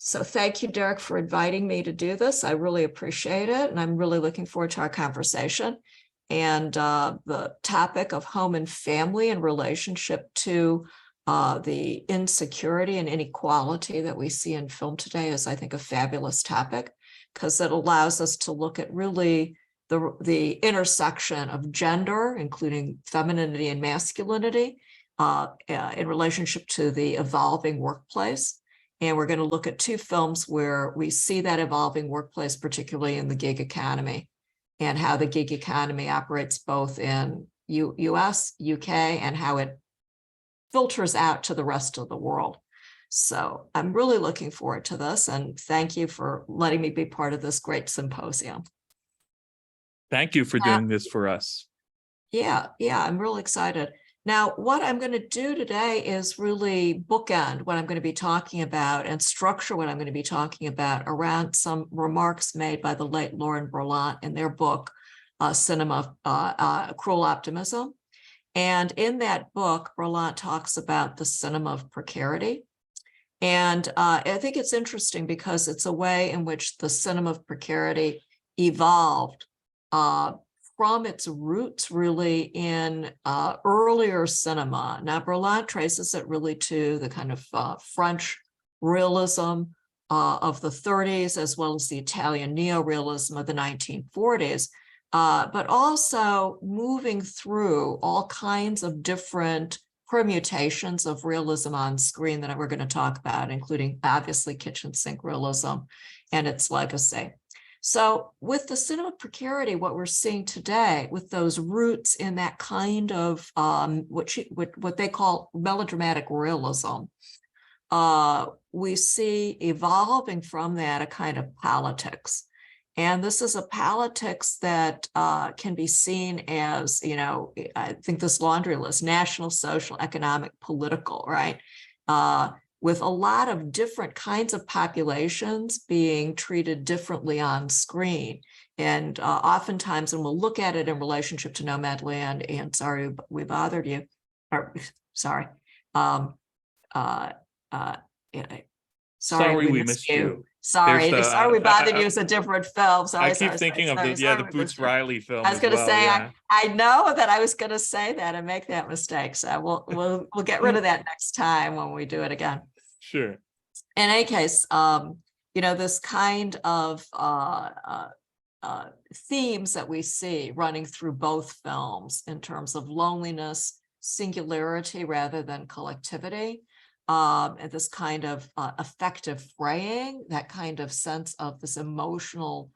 So thank you, Derek, for inviting me to do this. I really appreciate it. And I'm really looking forward to our conversation. And the topic of home and family in relationship to the insecurity and inequality that we see in film today is, I think, a fabulous topic, because it allows us to look at really the intersection of gender, including femininity and masculinity, in relationship to the evolving workplace. And we're going to look at two films where we see that evolving workplace, particularly in the gig economy, and how the gig economy operates both in US, UK, and how it filters out to the rest of the world. So I'm really looking forward to this, and thank you for letting me be part of this great symposium. Thank you for doing this for us. Yeah, I'm really excited. Now, what I'm going to do today is really bookend what I'm going to be talking about and structure what I'm going to be talking about around some remarks made by the late Lauren Berlant in their book, Cinema, Cruel Optimism. And in that book, Berlant talks about the cinema of precarity. And I think it's interesting because it's a way in which the cinema of precarity evolved from its roots really in earlier cinema. Now, Berlant traces it really to the kind of French realism of the 30s, as well as the Italian neorealism of the 1940s, but also moving through all kinds of different permutations of realism on screen that we're going to talk about, including obviously kitchen sink realism and its legacy. So with the cinema precarity, what we're seeing today with those roots in that kind of what they call melodramatic realism, we see evolving from that a kind of politics. And this is a politics that can be seen as, I think this laundry list: national, social, economic, political, right? With a lot of different kinds of populations being treated differently on screen. And oftentimes, and we'll look at it in relationship to Nomadland and Sorry We Bothered You, or sorry, Sorry We Missed You. Sorry, Sorry We Bothered You is a different film. I keep thinking of the Boots Riley film. I was going to say, I know that I was going to say that and make that mistake. So we'll get rid of that next time when we do it again. Sure. In any case, this kind of themes that we see running through both films in terms of loneliness, singularity rather than collectivity, and this kind of affective fraying, that kind of sense of this emotional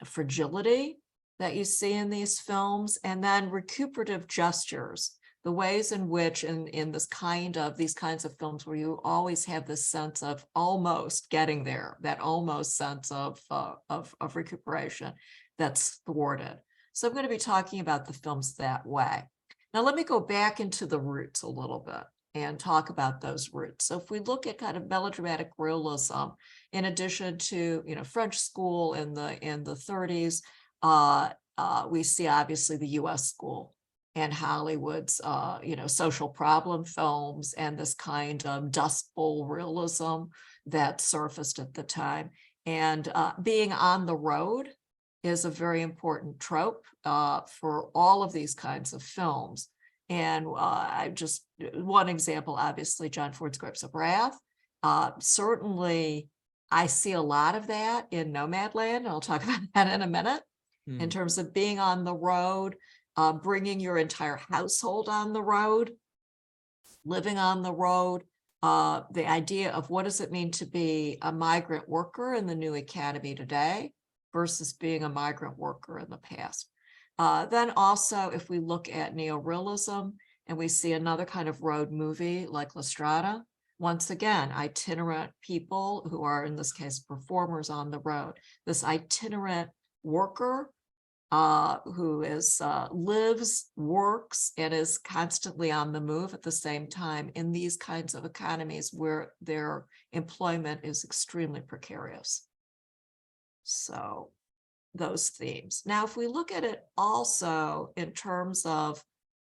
fragility that you see in these films, and then recuperative gestures, the ways in which in these kinds of films where you always have this sense of almost getting there, that almost sense of recuperation that's thwarted. So I'm going to be talking about the films that way. Now, let me go back into the roots a little bit and talk about those roots. So if we look at kind of melodramatic realism, in addition to French school in the 30s, we see obviously the US school and Hollywood's social problem films and this kind of Dust Bowl realism that surfaced at the time. And being on the road is a very important trope for all of these kinds of films. And one example, obviously, John Ford's Grapes of Wrath. Certainly, I see a lot of that in Nomadland, and I'll talk about that in a minute, in terms of being on the road, bringing your entire household on the road, living on the road, the idea of what does it mean to be a migrant worker in the new economy today versus being a migrant worker in the past. Then also, if we look at neorealism and we see another kind of road movie like La Strada, once again, itinerant people who are, in this case, performers on the road. This itinerant worker who lives, works, and is constantly on the move at the same time in these kinds of economies where their employment is extremely precarious. So those themes. Now, if we look at it also in terms of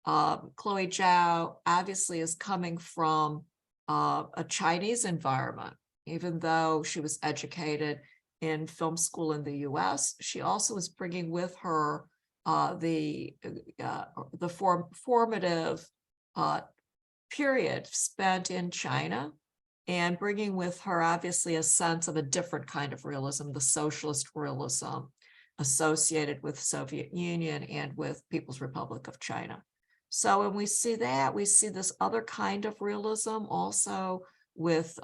Chloe Zhao obviously is coming from a Chinese environment Even though she was educated in film school in the US, she also was bringing with her the formative period spent in China, and bringing with her obviously a sense of a different kind of realism, the socialist realism associated with Soviet Union and with People's Republic of China. So when we see that, we see this other kind of realism also with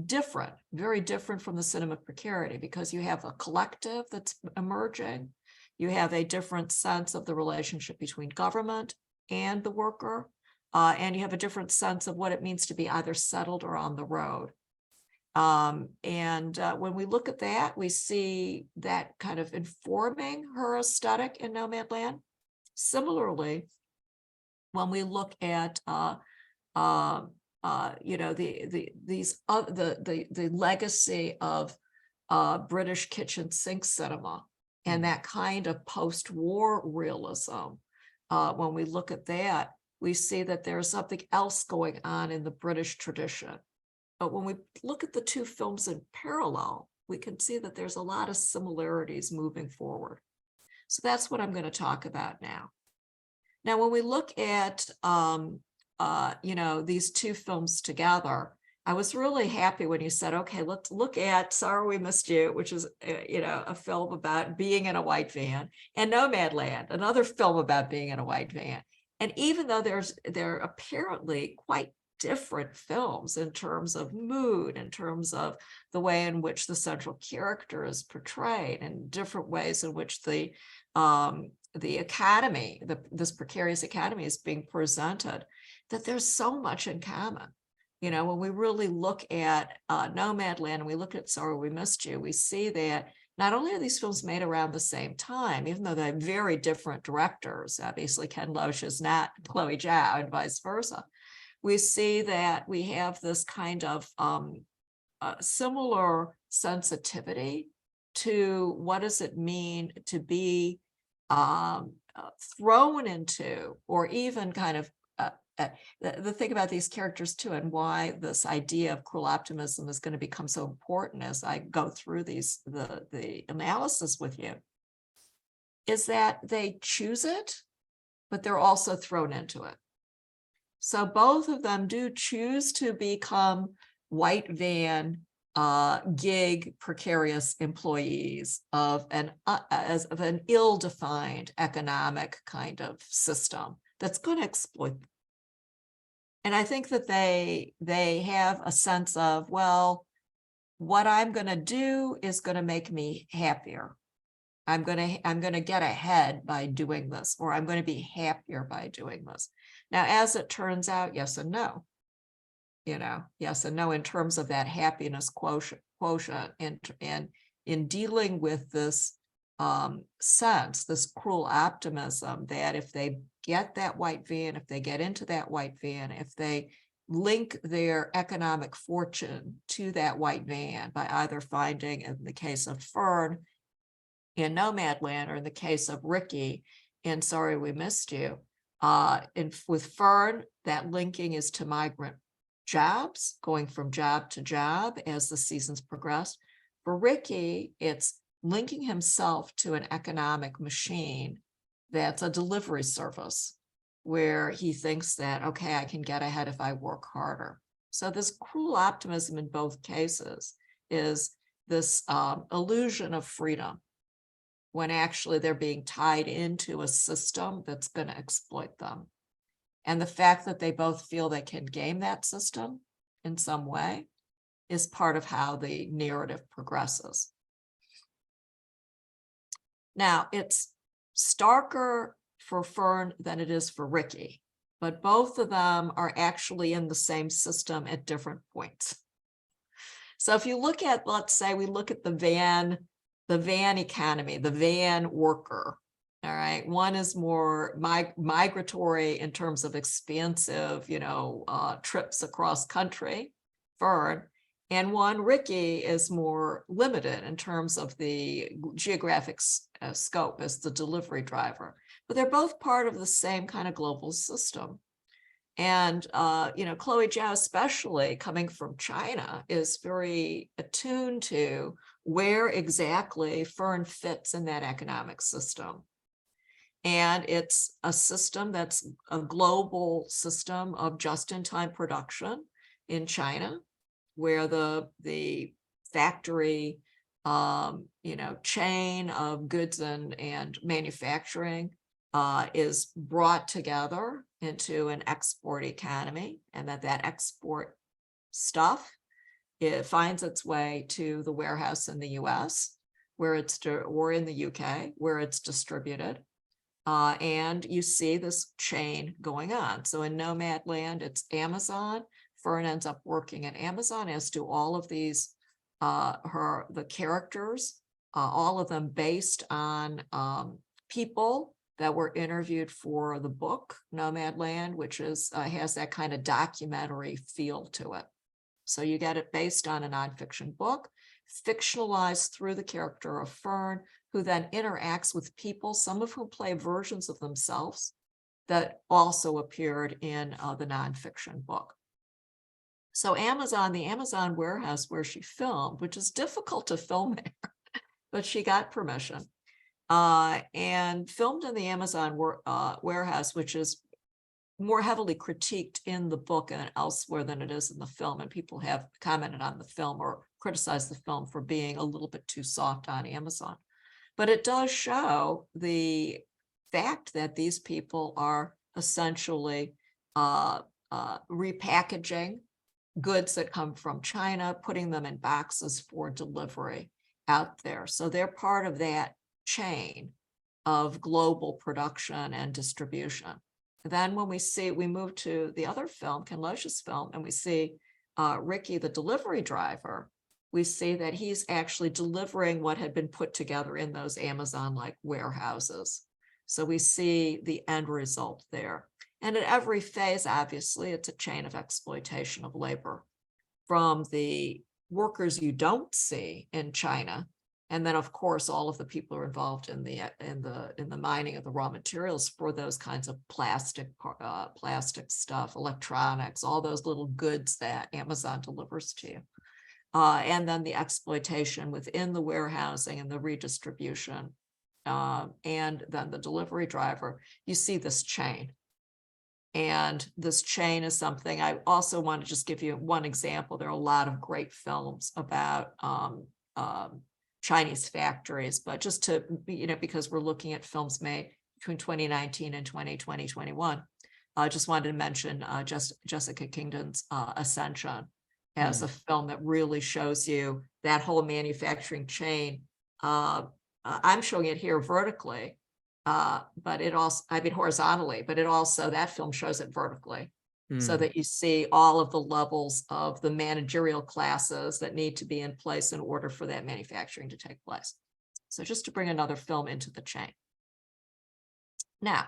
different, very different from the cinema precarity, because you have a collective that's emerging. You have a different sense of the relationship between government and the worker, and you have a different sense of what it means to be either settled or on the road. When we look at that, we see that kind of informing her aesthetic in Nomadland. Similarly, when we look at you know, the legacy of British kitchen sink cinema and that kind of post-war realism, when we look at that, we see that there's something else going on in the British tradition. But when we look at the two films in parallel, we can see that there's a lot of similarities moving forward. So that's what I'm going to talk about now. Now, when we look at you know, these two films together, I was really happy when you said, okay, let's look at Sorry We Missed You, which is, you know, a film about being in a white van, and Nomadland, another film about being in a white van. And even though they're apparently quite different films in terms of mood, in terms of the way in which the central character is portrayed, and different ways in which the academy, this precarious academy is being presented, that there's so much in common. You know, when we really look at Nomadland and we look at Sorry We Missed You, we see that not only are these films made around the same time, even though they're very different directors, obviously Ken Loach is not Chloe Zhao and vice versa, we see that we have this kind of similar sensitivity to what does it mean to be thrown into, or even kind of the thing about these characters too, and why this idea of cruel optimism is going to become so important as I go through the analysis with you, is that they choose it, but they're also thrown into it. So both of them do choose to become white van gig precarious employees of an ill-defined economic kind of system that's going to exploit them. And I think that they have a sense of, well, what I'm going to do is going to make me happier. I'm going to get ahead by doing this, or I'm going to be happier by doing this. Now, as it turns out, yes and no. You know, yes and no in terms of that happiness quotient, and in dealing with this sense, this cruel optimism that if they get that white van, if they get into that white van, if they link their economic fortune to that white van by either finding, in the case of Fern in Nomadland, or in the case of Ricky in Sorry We Missed You, with Fern, that linking is to migrant jobs, going from job to job as the seasons progress. For Ricky, it's linking himself to an economic machine that's a delivery service, where he thinks that, okay, I can get ahead if I work harder. So this cruel optimism in both cases is this illusion of freedom, when actually they're being tied into a system that's going to exploit them. And the fact that they both feel they can game that system in some way is part of how the narrative progresses. Now, it's starker for Fern than it is for Ricky, but both of them are actually in the same system at different points. So if you look at, let's say we look at the van economy, the van worker, all right, one is more migratory in terms of expansive, you know, trips across country, Fern, and one, Ricky, is more limited in terms of the geographic scope as the delivery driver. But they're both part of the same kind of global system. And, Chloe Zhao, especially coming from China, is very attuned to where exactly Fern fits in that economic system. And it's a system that's a global system of just-in-time production in China, where the factory, chain of goods and manufacturing is brought together into an export economy, and that export stuff, it finds its way to the warehouse in the US, or in the UK, where it's distributed. And you see this chain going on. So in Nomadland, it's Amazon. Fern ends up working at Amazon, as do all of these, the characters, all of them based on people that were interviewed for the book Nomadland, which is has that kind of documentary feel to it. So you get it based on a nonfiction book, fictionalized through the character of Fern, who then interacts with people, some of whom play versions of themselves that also appeared in the nonfiction book. So Amazon, the Amazon warehouse where she filmed, which is difficult to film there, but she got permission, and filmed in the Amazon warehouse, which is more heavily critiqued in the book and elsewhere than it is in the film. And people have commented on the film or criticized the film for being a little bit too soft on Amazon. But it does show the fact that these people are essentially repackaging goods that come from China, putting them in boxes for delivery out there. So they're part of that chain of global production and distribution. Then when we move to the other film, Ken Loach's film, and we see Ricky, the delivery driver, we see that he's actually delivering what had been put together in those Amazon-like warehouses. So we see the end result there. And at every phase, obviously, it's a chain of exploitation of labor, from the workers you don't see in China, and then, of course, all of the people who are involved in the mining of the raw materials for those kinds of plastic stuff, electronics, all those little goods that Amazon delivers to you. And then the exploitation within the warehousing and the redistribution, and then the delivery driver. You see this chain. And this chain is something I also want to just give you one example. There are a lot of great films about Chinese factories, but just to, because we're looking at films made between 2019 and 2021, I just wanted to mention Jessica Kingdon's Ascension as a film that really shows you that whole manufacturing chain. I'm showing it here vertically, but it also, horizontally, but it also, that film shows it vertically, so that you see all of the levels of the managerial classes that need to be in place in order for that manufacturing to take place. So just to bring another film into the chain. Now,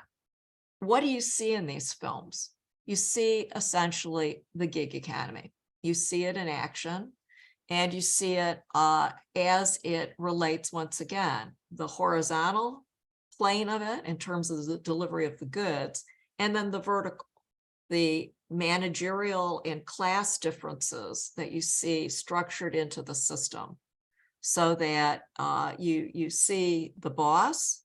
what do you see in these films? You see essentially the gig economy. You see it in action, and you see it as it relates, once again, the horizontal plane of it in terms of the delivery of the goods, and then the vertical, the managerial and class differences that you see structured into the system, so that you see the boss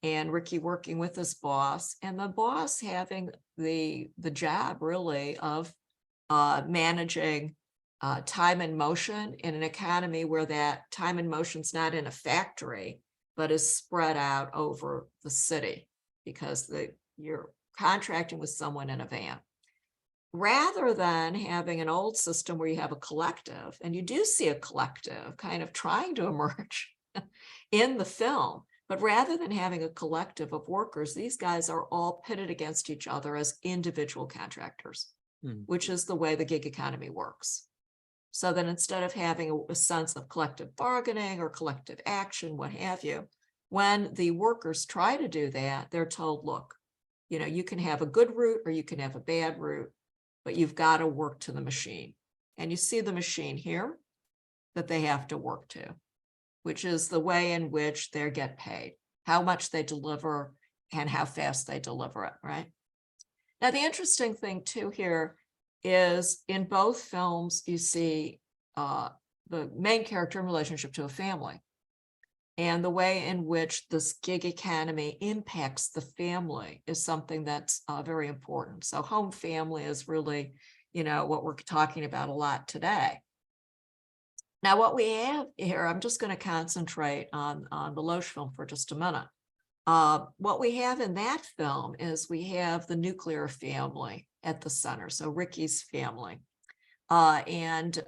and Ricky working with this boss, and the boss having the job really of managing time and motion in an economy where that time and motion's not in a factory, but is spread out over the city, because you're contracting with someone in a van. Rather than having an old system where you have a collective, and you do see a collective kind of trying to emerge in the film, but rather than having a collective of workers, these guys are all pitted against each other as individual contractors, which is the way the gig economy works. So that instead of having a sense of collective bargaining or collective action, what have you, when the workers try to do that, they're told, look, you can have a good route or you can have a bad route, but you've got to work to the machine. And you see the machine here that they have to work to, which is the way in which they get paid, how much they deliver and how fast they deliver it, right? Now, the interesting thing too here is in both films, you see the main character in relationship to a family. And the way in which this gig economy impacts the family is something that's very important. So home family is really, what we're talking about a lot today. Now, what we have here, I'm just going to concentrate on the Loach film for just a minute. What we have in that film is we have the nuclear family at the center, so Ricky's family. And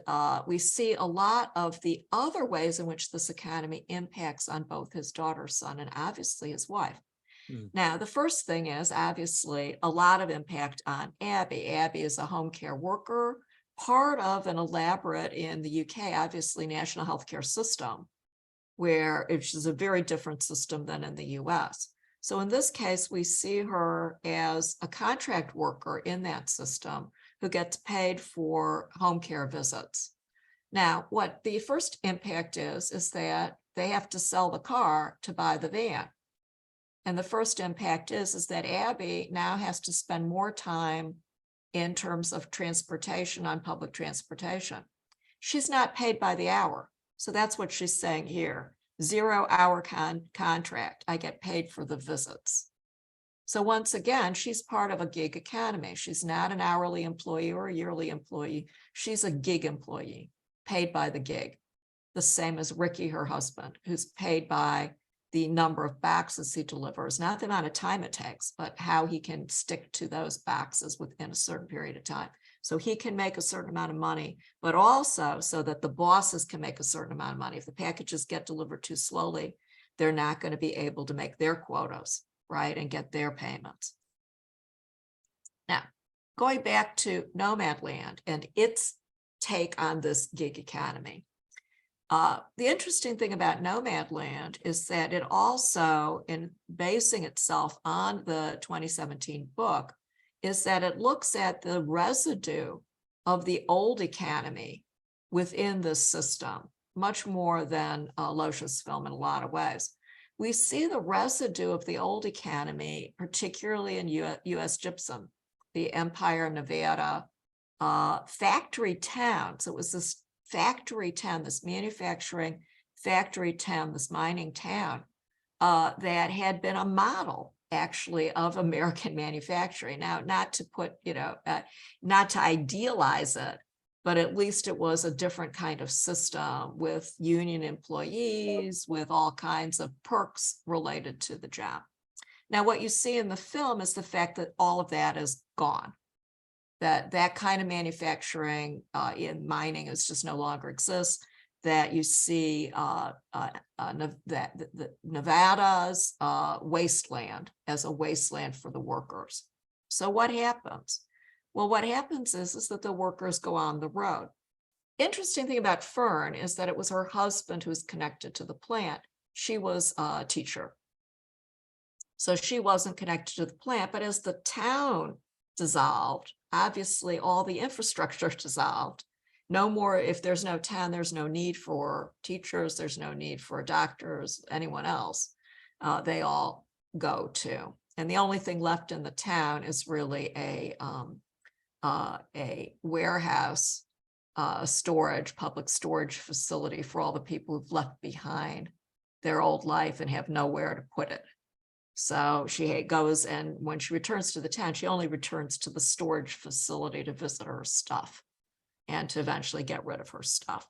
we see a lot of the other ways in which this economy impacts on both his daughter, son, and obviously his wife. Now, the first thing is obviously a lot of impact on Abby. Abby is a home care worker, part of an elaborate, in the UK, obviously, national healthcare system, where which is a very different system than in the US. So in this case, we see her as a contract worker in that system who gets paid for home care visits. Now, what the first impact is that they have to sell the car to buy the van. And the first impact is that Abby now has to spend more time in terms of transportation on public transportation. She's not paid by the hour. So that's what she's saying here. 0-hour contract. I get paid for the visits. So once again, she's part of a gig economy. She's not an hourly employee or a yearly employee. She's a gig employee, paid by the gig. The same as Ricky, her husband, who's paid by the number of boxes he delivers, not the amount of time it takes, but how he can stick to those boxes within a certain period of time. So he can make a certain amount of money, but also so that the bosses can make a certain amount of money. If the packages get delivered too slowly, they're not going to be able to make their quotas, right, and get their payments. Now, going back to Nomadland and its take on this gig economy. The interesting thing about Nomadland is that it also, in basing itself on the 2017 book, is that it looks at the residue of the old economy within this system, much more than Loach's film in a lot of ways. We see the residue of the old economy, particularly in U.S. gypsum, the Empire, Nevada, factory towns. It was this factory town, this manufacturing factory town, this mining town that had been a model actually of American manufacturing. Now, not to put, not to idealize it, but at least it was a different kind of system with union employees, with all kinds of perks related to the job. Now, what you see in the film is the fact that all of that is gone. That kind of manufacturing in mining is just no longer exists. That you see the Nevada's wasteland as a wasteland for the workers. So what happens? Well, what happens is that the workers go on the road. Interesting thing about Fern is that it was her husband who was connected to the plant. She was a teacher. So she wasn't connected to the plant, but as the town dissolved, obviously all the infrastructure dissolved. No more, if there's no town, there's no need for teachers, there's no need for doctors, anyone else. They all go to. And the only thing left in the town is really a warehouse, public storage facility for all the people who've left behind their old life and have nowhere to put it. So she goes, and when she returns to the town, she only returns to the storage facility to visit her stuff and to eventually get rid of her stuff.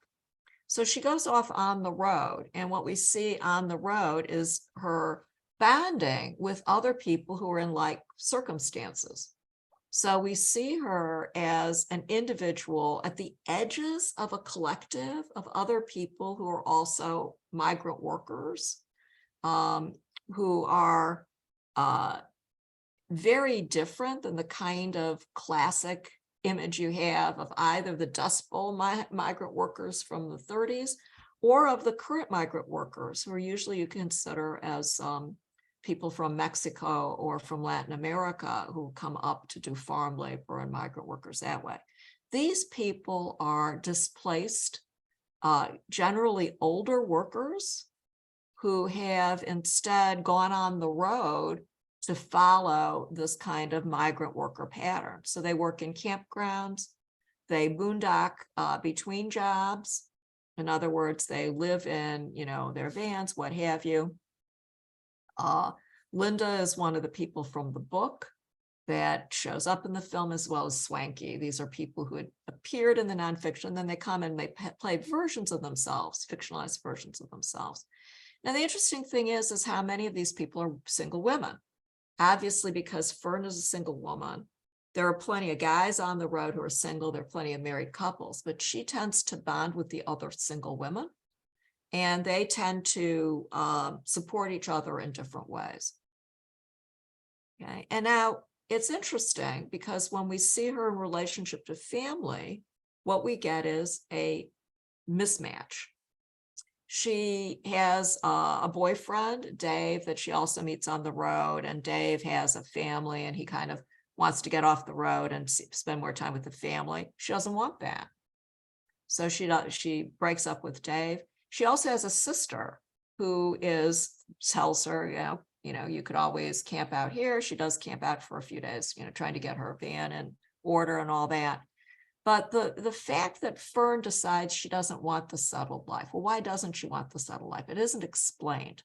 So she goes off on the road, and what we see on the road is her bonding with other people who are in like circumstances. So we see her as an individual at the edges of a collective of other people who are also migrant workers, who are very different than the kind of classic image you have of either the Dust Bowl migrant workers from the 30s or of the current migrant workers, who are usually you consider as people from Mexico or from Latin America who come up to do farm labor and migrant workers that way. These people are displaced, generally older workers who have instead gone on the road to follow this kind of migrant worker pattern. So they work in campgrounds, they boondock between jobs. In other words, they live in, their vans, what have you. Linda is one of the people from the book that shows up in the film, as well as Swanky. These are people who had appeared in the nonfiction, then they come and they play versions of themselves, fictionalized versions of themselves. Now, the interesting thing is how many of these people are single women. Obviously, because Fern is a single woman, there are plenty of guys on the road who are single, there are plenty of married couples, but she tends to bond with the other single women, and they tend to support each other in different ways. Okay, and now it's interesting because when we see her in relationship to family, what we get is a mismatch. She has a boyfriend, Dave, that she also meets on the road, and Dave has a family and he kind of wants to get off the road and spend more time with the family. She doesn't want that. So she breaks up with Dave. She also has a sister who tells her, you could always camp out here. She does camp out for a few days, trying to get her van in order and all that. But the fact that Fern decides she doesn't want the settled life. Well, why doesn't she want the settled life? It isn't explained.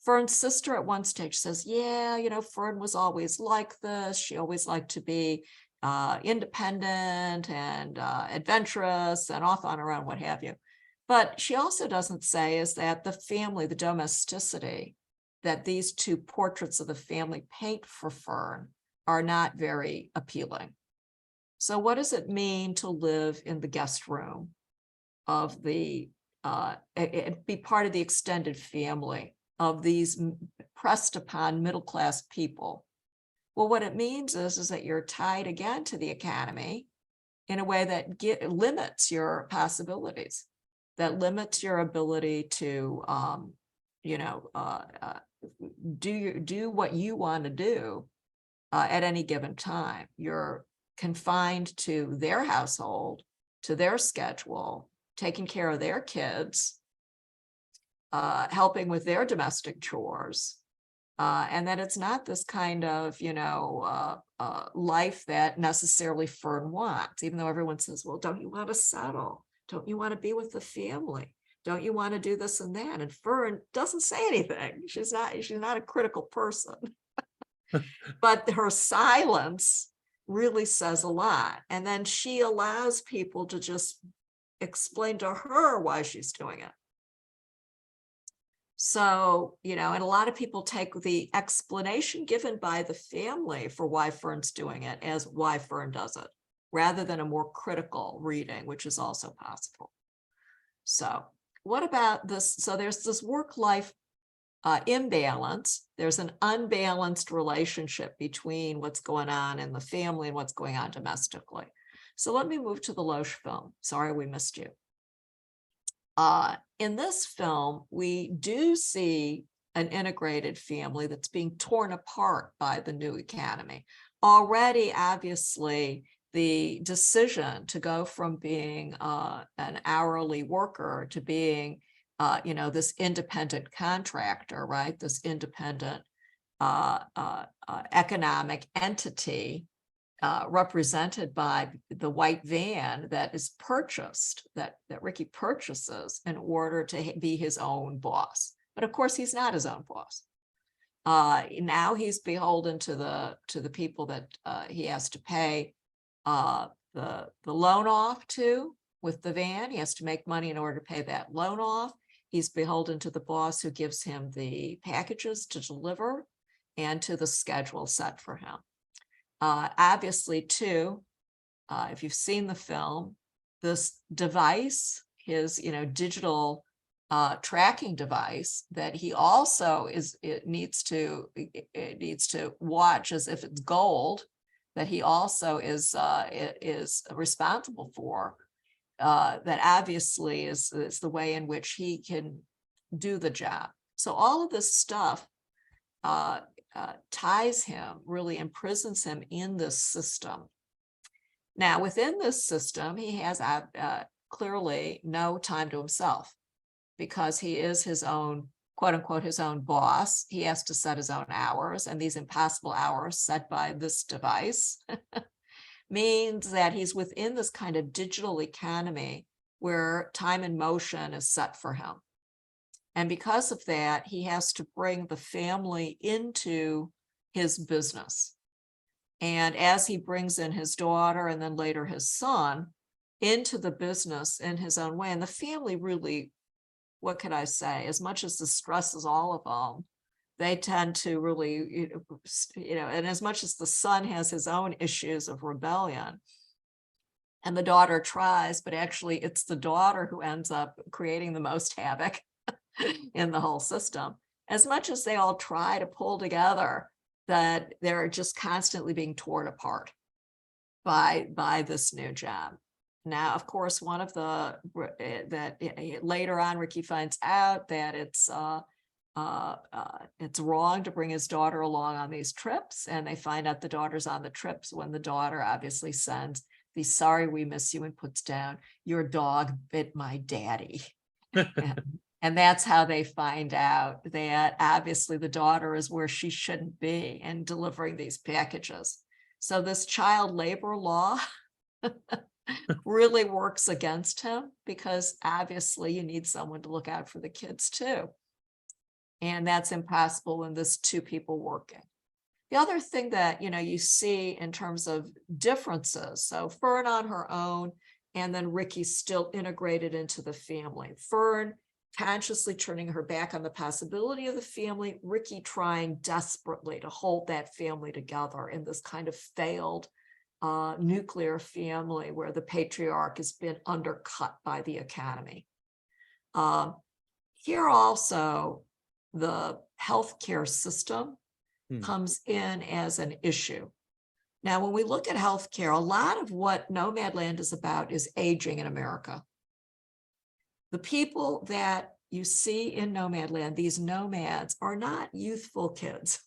Fern's sister at one stage says, yeah, Fern was always like this. She always liked to be independent and adventurous and off on her own, what have you. But she also doesn't say is that the family, the domesticity that these two portraits of the family paint for Fern are not very appealing. So what does it mean to live in the guest room of be part of the extended family of these pressed upon middle-class people? Well, what it means is that you're tied again to the economy in a way that limits your possibilities, that limits your ability to, do what you want to do at any given time. You're confined to their household, to their schedule, taking care of their kids, helping with their domestic chores, and that it's not this kind of, life that necessarily Fern wants, even though everyone says, well, don't you want to settle? Don't you want to be with the family? Don't you want to do this and that? And Fern doesn't say anything. She's not a critical person, but her silence really says a lot. And then she allows people to just explain to her why she's doing it. So, and a lot of people take the explanation given by the family for why Fern's doing it as why Fern does it, rather than a more critical reading, which is also possible. So what about this? So there's this work-life imbalance. There's an unbalanced relationship between what's going on in the family and what's going on domestically. So let me move to the Loach film. Sorry, we missed you. In this film, we do see an integrated family that's being torn apart by the new economy. Already, obviously, the decision to go from being an hourly worker to being this independent contractor, right? This independent economic entity represented by the white van that is purchased, that Ricky purchases in order to be his own boss. But of course, he's not his own boss. Now he's beholden to the people that he has to pay the loan off to with the van. He has to make money in order to pay that loan off. He's beholden to the boss who gives him the packages to deliver and to the schedule set for him. Obviously, too, if you've seen the film, this device, his digital tracking device that he also needs to watch as if it's gold, that he also is responsible for. That obviously is the way in which he can do the job. So all of this stuff ties him, really imprisons him in this system. Now, within this system, he has clearly no time to himself because he is his own quote unquote, his own boss. He has to set his own hours, and these impossible hours set by this device means that he's within this kind of digital economy where time and motion is set for him. And because of that, he has to bring the family into his business. And as he brings in his daughter and then later his son into the business in his own way, and the family really, what can I say, as much as this stresses all of them, they tend to really, and as much as the son has his own issues of rebellion, and the daughter tries, but actually it's the daughter who ends up creating the most havoc in the whole system. As much as they all try to pull together, that they're just constantly being torn apart by this new job. Now, of course, one of the later on, Ricky finds out that it's wrong to bring his daughter along on these trips, and they find out the daughter's on the trips when the daughter obviously sends the "sorry we miss you" and puts down "your dog bit my daddy." And that's how they find out that obviously the daughter is where she shouldn't be and delivering these packages. So this child labor law really works against him, because obviously you need someone to look out for the kids too. And that's impossible when there's two people working. The other thing that, you see in terms of differences, so Fern on her own, and then Ricky still integrated into the family. Fern consciously turning her back on the possibility of the family, Ricky trying desperately to hold that family together in this kind of failed nuclear family where the patriarch has been undercut by the economy. Here also, the healthcare system comes in as an issue. Now, when we look at healthcare, a lot of what Nomadland is about is aging in America. The people that you see in Nomadland, these nomads, are not youthful kids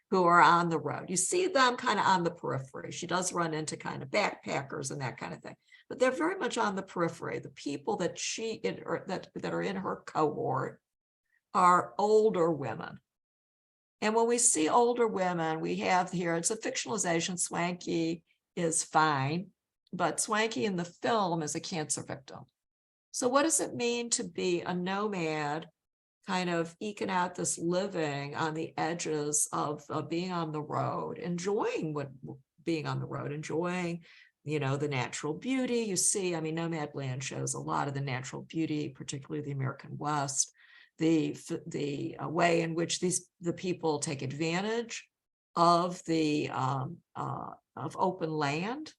who are on the road. You see them kind of on the periphery. She does run into kind of backpackers and that kind of thing, but they're very much on the periphery. The people that that are in her cohort are older women. And when we see older women, we have here, it's a fictionalization. Swanky is fine, but Swanky in the film is a cancer victim. So what does it mean to be a nomad, kind of eking out this living on the edges of being on the road, enjoying being on the road, enjoying, the natural beauty you see? I mean, Nomadland shows a lot of the natural beauty, particularly the American West, the way in which the people take advantage of the of open land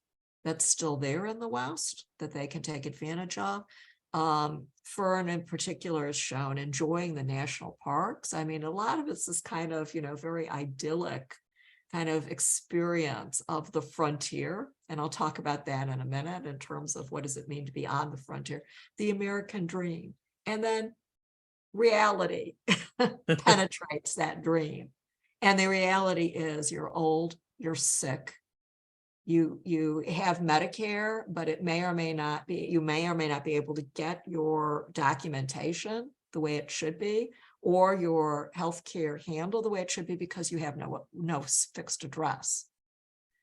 that's still there in the West that they can take advantage of. Fern in particular is shown enjoying the national parks. I mean, a lot of it's this kind of, very idyllic kind of experience of the frontier. And I'll talk about that in a minute in terms of what does it mean to be on the frontier, the American dream. And then reality penetrates that dream. And the reality is you're old, you're sick, you have Medicare, but it may or may not be, you may or may not be able to get your documentation the way it should be, or your healthcare handled the way it should be, because you have no fixed address.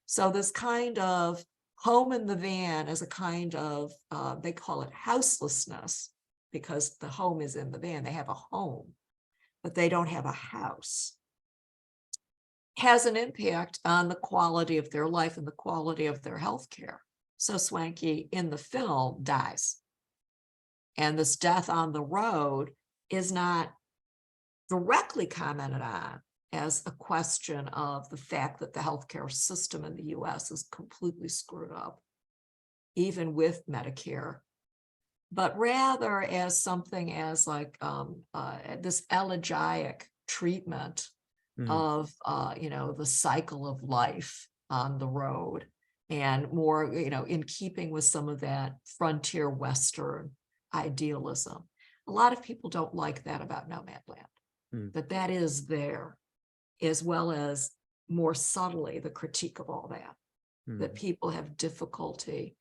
So this kind of home in the van is a kind of, they call it houselessness, because the home is in the van. They have a home, but they don't have a house. Has an impact on the quality of their life and the quality of their health care. So Swanky in the film dies. And this death on the road is not directly commented on as a question of the fact that the healthcare system in the US is completely screwed up, even with Medicare, but rather as something as like this elegiac treatment of, the cycle of life on the road, and more, in keeping with some of that frontier Western idealism. A lot of people don't like that about Nomadland, that is there, as well as more subtly the critique of all that, that people have difficulty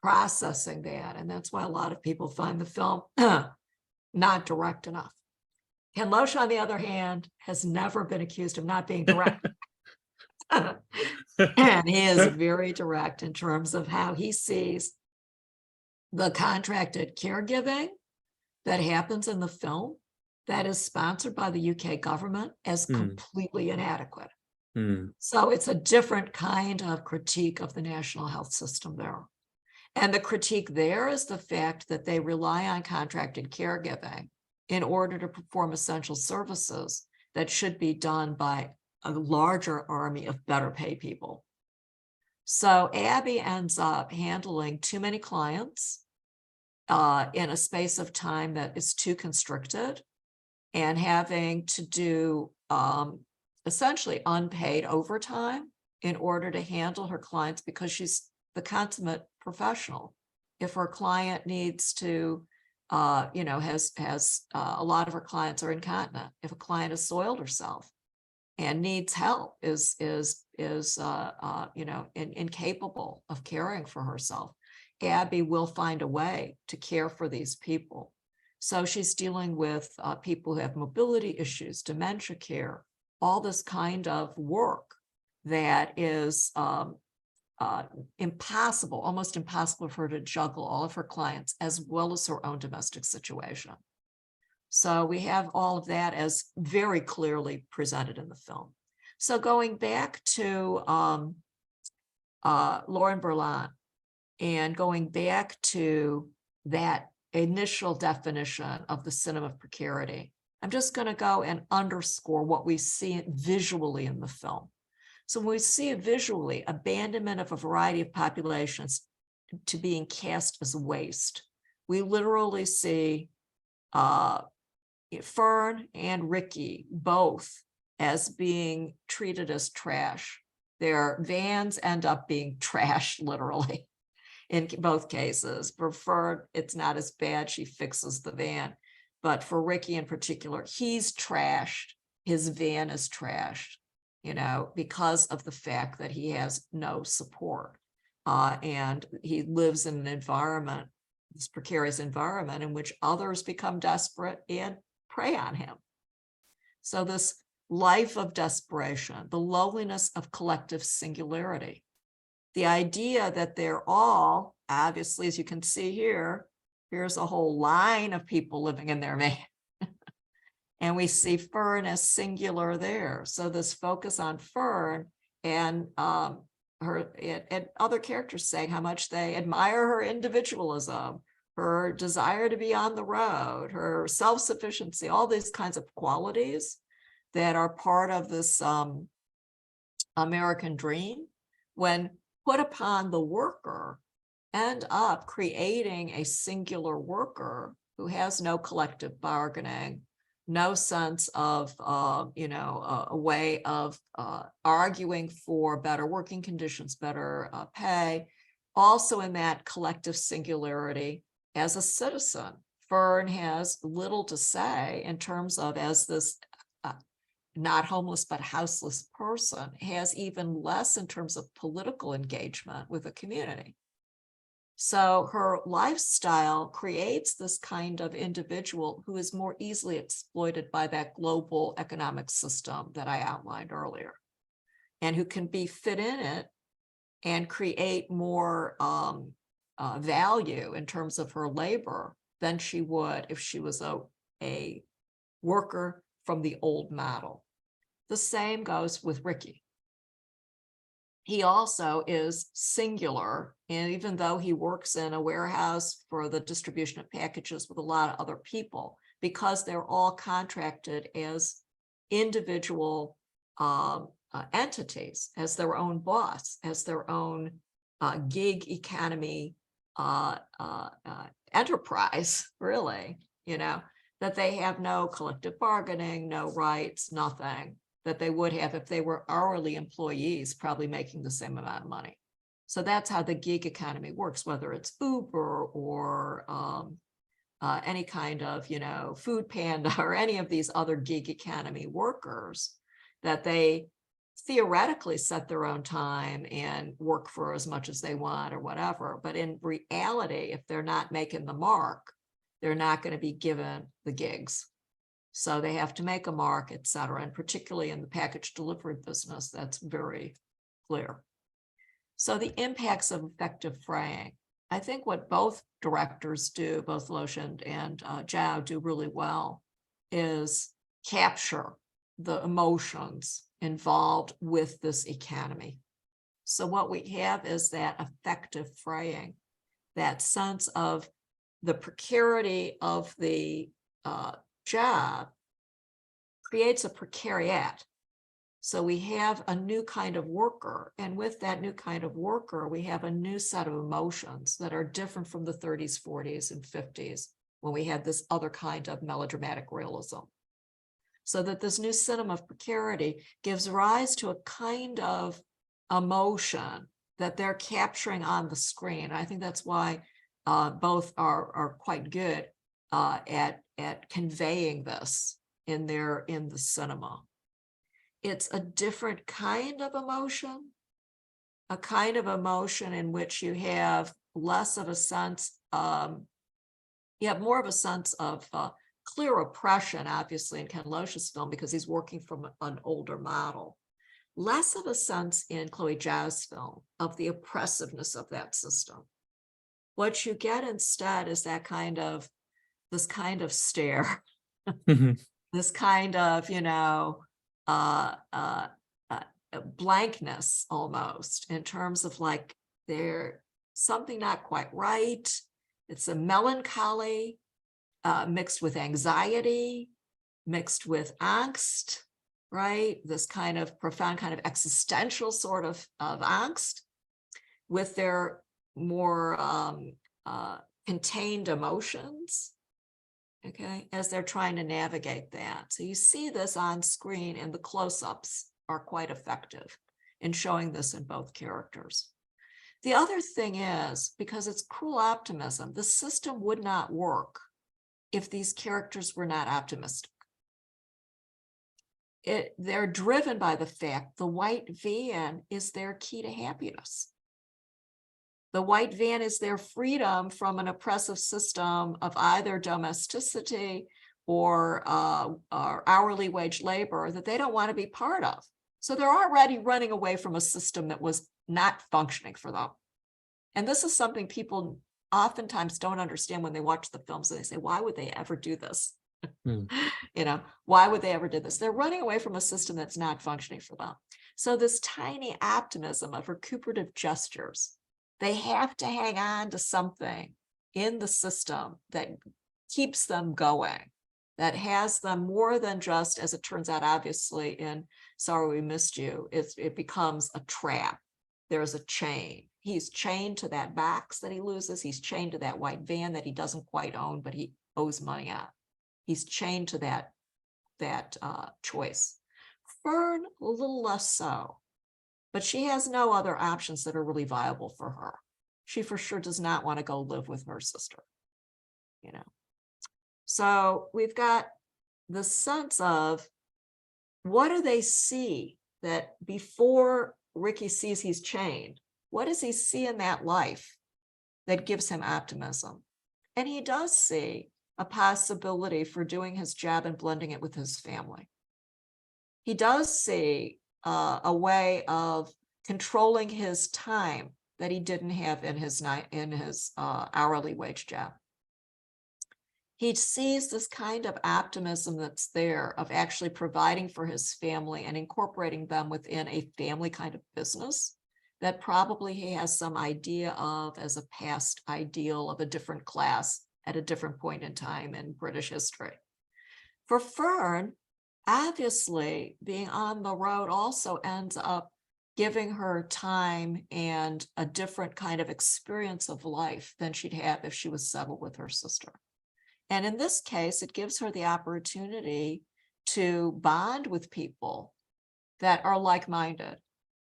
processing that. And that's why a lot of people find the film not direct enough. Ken Loach, on the other hand, has never been accused of not being direct. And he is very direct in terms of how he sees the contracted caregiving that happens in the film that is sponsored by the UK government as completely inadequate. So it's a different kind of critique of the national health system there. And the critique there is the fact that they rely on contracted caregiving in order to perform essential services that should be done by a larger army of better paid people. So Abby ends up handling too many clients in a space of time that is too constricted, and having to do essentially unpaid overtime in order to handle her clients, because she's the consummate professional. If her client needs to, has a lot of her clients are incontinent. If a client has soiled herself and needs help, is incapable of caring for herself, Abby will find a way to care for these people. So she's dealing with people who have mobility issues, dementia care, all this kind of work that is impossible, almost impossible for her to juggle all of her clients as well as her own domestic situation. So we have all of that as very clearly presented in the film. So going back to Lauren Berlant, and going back to that initial definition of the sin of precarity, I'm just going to go and underscore what we see visually in the film. So when we see visually abandonment of a variety of populations to being cast as waste, we literally see Fern and Ricky both as being treated as trash. Their vans end up being trashed, literally, in both cases. For Fern, it's not as bad. She fixes the van. But for Ricky in particular, he's trashed. His van is trashed, because of the fact that he has no support. And he lives in an environment, this precarious environment, in which others become desperate and prey on him. So this life of desperation, the loneliness of collective singularity, the idea that they're all, obviously, as you can see here, here's a whole line of people living in their van. And we see Fern as singular there. So this focus on Fern and her and other characters saying how much they admire her individualism, her desire to be on the road, her self-sufficiency, all these kinds of qualities that are part of this American dream, when put upon the worker, end up creating a singular worker who has no collective bargaining, no sense of, a way of arguing for better working conditions, better pay. Also in that collective singularity, as a citizen, Fern has little to say in terms of, as this not homeless but houseless person, has even less in terms of political engagement with the community. So her lifestyle creates this kind of individual who is more easily exploited by that global economic system that I outlined earlier, and who can be fit in it and create more value in terms of her labor than she would if she was a worker from the old model. The same goes with Ricky. He also is singular, and even though he works in a warehouse for the distribution of packages with a lot of other people, because they're all contracted as individual entities, as their own boss, as their own gig economy enterprise, really, that they have no collective bargaining, no rights, nothing that they would have if they were hourly employees, probably making the same amount of money. So that's how the gig economy works, whether it's Uber or any kind of, Food Panda or any of these other gig economy workers, that they theoretically set their own time and work for as much as they want or whatever. But in reality, if they're not making the mark, they're not going to be given the gigs. So they have to make a mark, et cetera. And particularly in the package delivery business, that's very clear. So the impacts of effective fraying. I think what both directors do, both Loach and Zhao do really well, is capture the emotions involved with this economy. So what we have is that effective fraying, that sense of the precarity of the job creates a precariat. So we have a new kind of worker, and with that new kind of worker, we have a new set of emotions that are different from the 30s, 40s, and 50s, when we had this other kind of melodramatic realism. So that this new cinema of precarity gives rise to a kind of emotion that they're capturing on the screen. I think that's why both are quite good at conveying this in the cinema. It's a different kind of emotion, a kind of emotion in which you have less of a sense, you have more of a sense of clear oppression, obviously, in Ken Loach's film, because he's working from an older model. Less of a sense in Chloe Zhao's film of the oppressiveness of that system. What you get instead is this kind of stare, this kind of, blankness almost, in terms of like there's something not quite right. It's a melancholy mixed with anxiety, mixed with angst, right? This kind of profound kind of existential sort of angst with their more contained emotions. Okay, as they're trying to navigate that. So you see this on screen, and the close-ups are quite effective in showing this in both characters. The other thing is, because it's cruel optimism, the system would not work if these characters were not optimistic. They're driven by the fact the white van is their key to happiness. The white van is their freedom from an oppressive system of either domesticity or hourly wage labor that they don't want to be part of. So they're already running away from a system that was not functioning for them. And this is something people oftentimes don't understand when they watch the films, and they say, why would they ever do this? Why would they ever do this? They're running away from a system that's not functioning for them. So this tiny optimism of recuperative gestures, they have to hang on to something in the system that keeps them going, that has them more than just, as it turns out, obviously, in Sorry We Missed You, it becomes a trap. There's a chain. He's chained to that box that he loses. He's chained to that white van that he doesn't quite own, but he owes money on. He's chained to that choice. Fern, a little less so. But she has no other options that are really viable for her. She for sure does not want to go live with her sister, So we've got the sense of, what do they see that before Ricky sees he's chained? What does he see in that life that gives him optimism? And he does see a possibility for doing his job and blending it with his family. He does see a way of controlling his time that he didn't have in his hourly wage job. He sees this kind of optimism that's there of actually providing for his family and incorporating them within a family kind of business that probably he has some idea of as a past ideal of a different class at a different point in time in British history. For Fern, obviously, being on the road also ends up giving her time and a different kind of experience of life than she'd have if she was settled with her sister. And in this case, it gives her the opportunity to bond with people that are like-minded.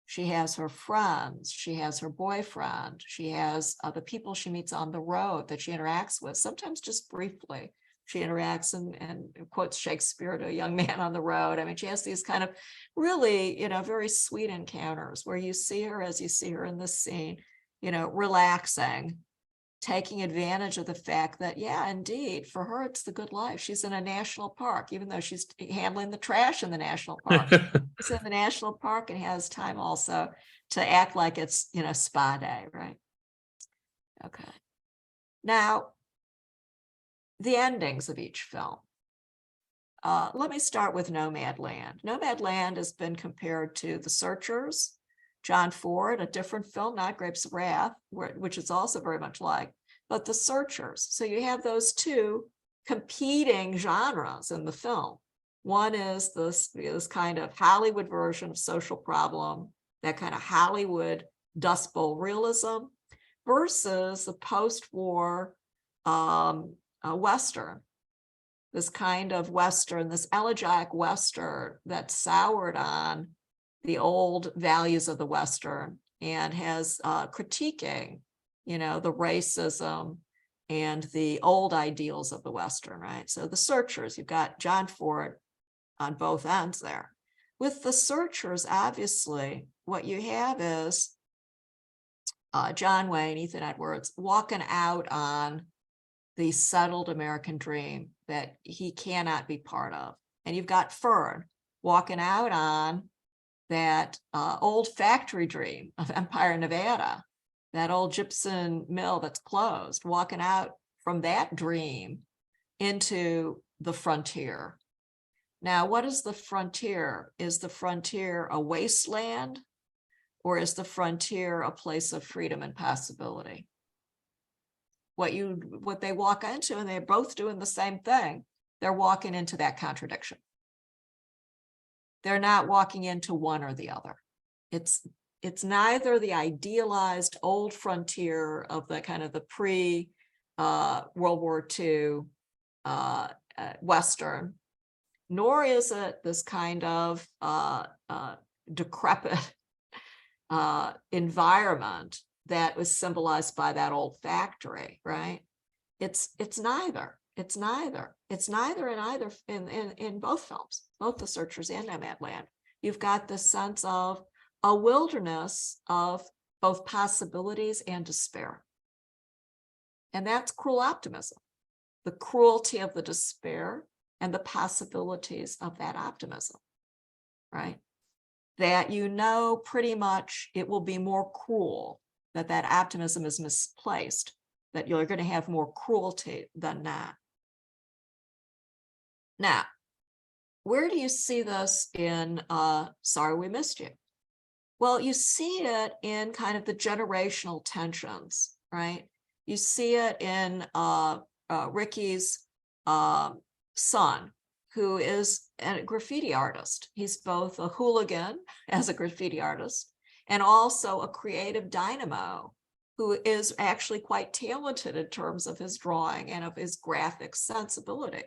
She has her friends, she has her boyfriend, she has the people she meets on the road that she interacts with, sometimes just briefly. She interacts and quotes Shakespeare to a young man on the road. I mean, she has these kind of really, very sweet encounters where you see her, as you see her in this scene, relaxing taking advantage of the fact that, yeah, indeed, for her, it's the good life. She's in a national park, even though she's handling the trash in the national park. She's in the national park and has time also to act like it's, spa day, right? Okay. Now, the endings of each film. Let me start with Nomadland. Nomadland has been compared to The Searchers, John Ford, a different film, not Grapes of Wrath, which is also very much like, but The Searchers. So you have those two competing genres in the film. One is this kind of Hollywood version of social problem, that kind of Hollywood Dust Bowl realism, versus the post-war Western. This kind of Western, this elegiac Western that soured on the old values of the Western and has critiquing, the racism and the old ideals of the Western, right? So The Searchers, you've got John Ford on both ends there. With The Searchers, obviously, what you have is John Wayne, Ethan Edwards, walking out on the settled American dream that he cannot be part of. And you've got Fern walking out on that old factory dream of Empire, Nevada, that old gypsum mill that's closed, walking out from that dream into the frontier. Now, what is the frontier? Is the frontier a wasteland, or is the frontier a place of freedom and possibility? What they walk into, and they're both doing the same thing, they're walking into that contradiction. They're not walking into one or the other. It's neither the idealized old frontier of the kind of the pre World War II Western, nor is it this kind of decrepit environment that was symbolized by that old factory, right? It's neither. It's neither in both films, both The Searchers and Nomadland. You've got the sense of a wilderness of both possibilities and despair. And that's cruel optimism, the cruelty of the despair and the possibilities of that optimism, right? That pretty much it will be more cruel, that optimism is misplaced, that you're going to have more cruelty than not. Now, where do you see this in Sorry We Missed You? Well, you see it in kind of the generational tensions, right? You see it in Ricky's son, who is a graffiti artist. He's both a hooligan as a graffiti artist and also a creative dynamo who is actually quite talented in terms of his drawing and of his graphic sensibility.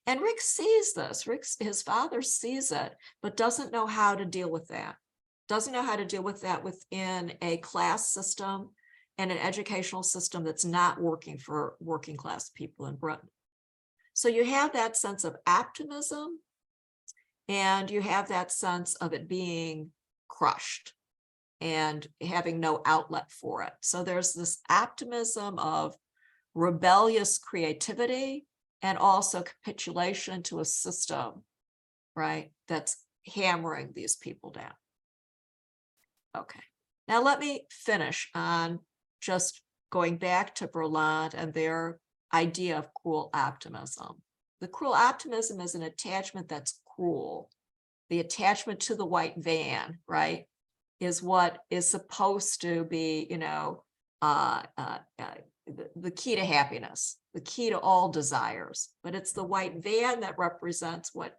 And Rick sees this. His father sees it, but doesn't know how to deal with that. Doesn't know how to deal with that within a class system and an educational system that's not working for working class people in Britain. So you have that sense of optimism, and you have that sense of it being crushed and having no outlet for it. So there's this optimism of rebellious creativity and also capitulation to a system, right, that's hammering these people down. Okay, now let me finish on just going back to Berlant and their idea of cruel optimism. The cruel optimism is an attachment that's cruel. The attachment to the white van, right, is what is supposed to be, the key to happiness, the key to all desires. But it's the white van that represents what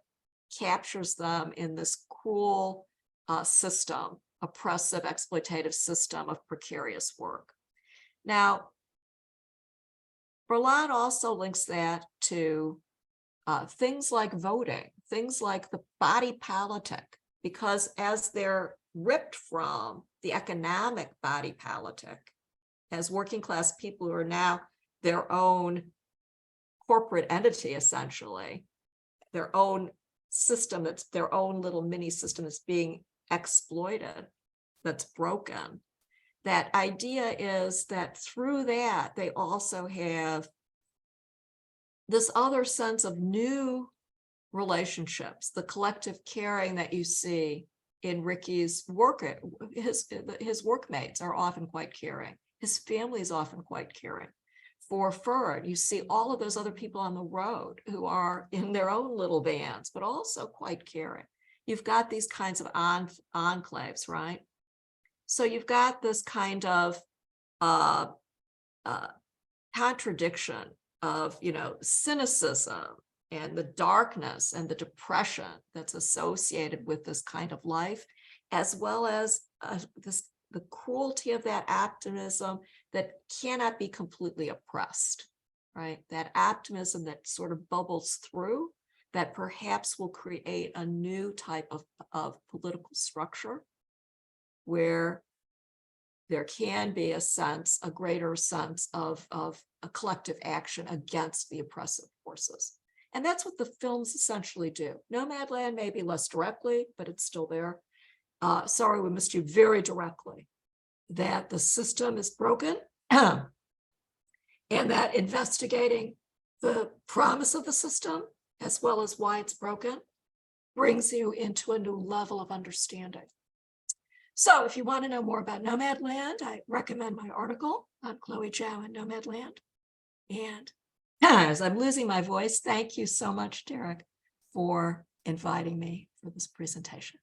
captures them in this cruel system, oppressive, exploitative system of precarious work. Now, Berlant also links that to things like voting, things like the body politic, because as they're ripped from the economic body politic, as working class people who are now their own corporate entity, essentially, their own system, that's their own little mini system that's being exploited, that's broken. that idea is that through that, they also have this other sense of new relationships, the collective caring that you see in Ricky's work. His workmates are often quite caring. His family is often quite caring. For Ferd, you see all of those other people on the road who are in their own little vans, but also quite caring. You've got these kinds of enclaves, right? So you've got this kind of contradiction of, cynicism and the darkness and the depression that's associated with this kind of life, as well as the cruelty of that optimism that cannot be completely oppressed, right? That optimism that sort of bubbles through, that perhaps will create a new type of political structure where there can be a greater sense of a collective action against the oppressive forces. And that's what the films essentially do. Nomadland maybe less directly, but it's still there. Sorry, we missed you very directly, that the system is broken and that investigating the promise of the system, as well as why it's broken, brings you into a new level of understanding. So if you want to know more about Nomadland, I recommend my article on Chloe Zhao and Nomadland. And as I'm losing my voice, thank you so much, Derek, for inviting me for this presentation.